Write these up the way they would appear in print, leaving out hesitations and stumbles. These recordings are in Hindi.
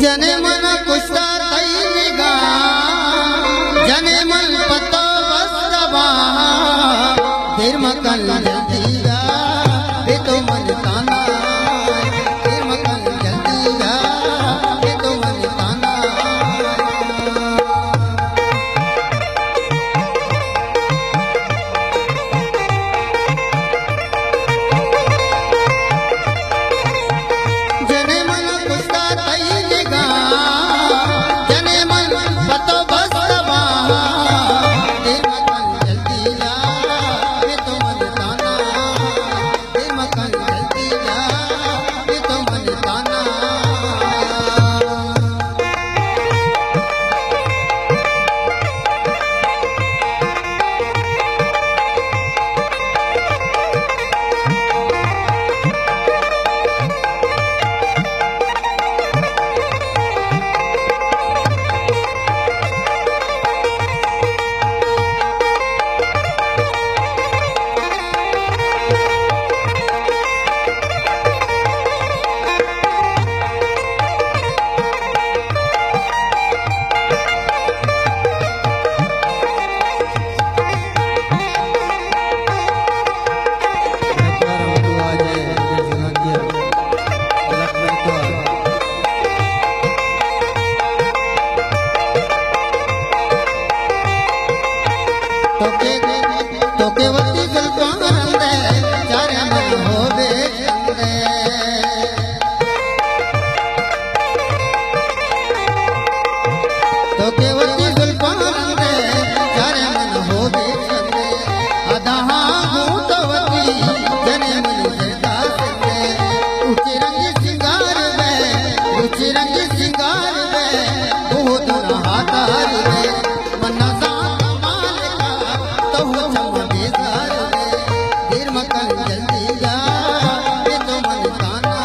जने मन कुस्ता तई निगा जने मन पतो बस्तबा देर मकन जल्दी गा ये तो मन ताना देर मकन जल्दी गा ये तो मन ताना जने मन कुस्ता तई निगा जने मन पतो बस्तबा देर मकन जल्दी गा ये तो मन ताना देर मकन जल्दी गा ये तो मन ताना तोके वती जुल्फान दे चारे मन होवे चंदे तोके वती जुल्फान दे चारे मन होवे चंदे अदहा भूतवती जने मन जदा संदे ऊंचे रंग सिंगार में ऊंचे रंग सिंगार में बहुत हाथार में मन्ना सा कमाल का तो हो देर मकन जल्दी गा ये तो मन ताना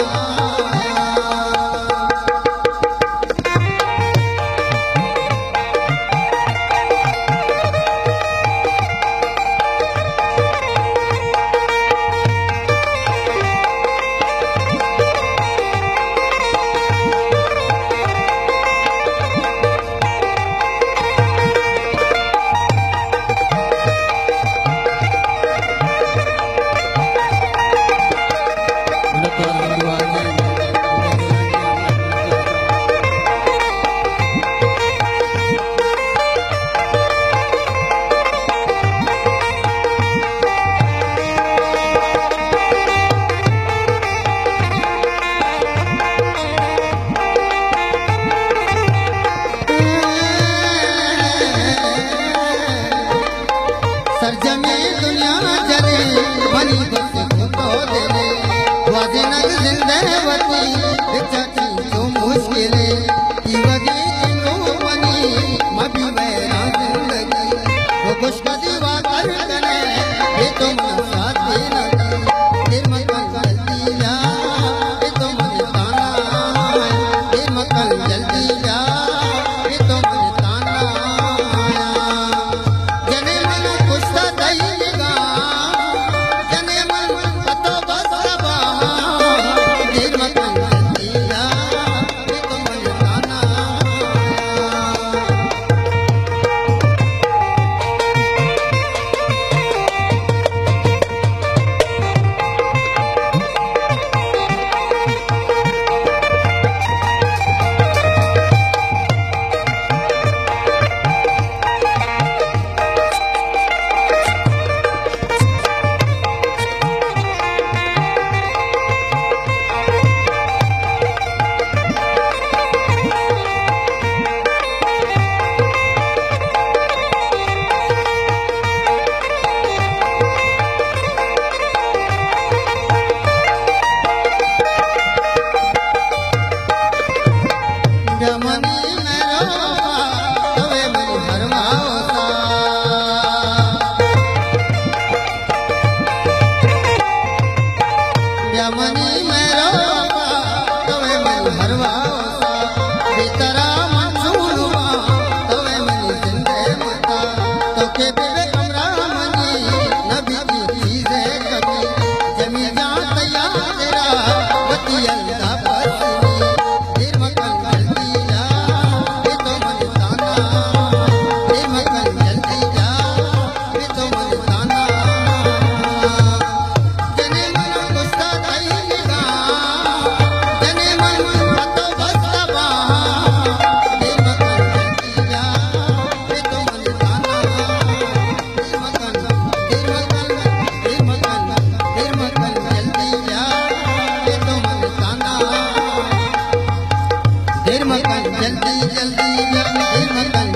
मगन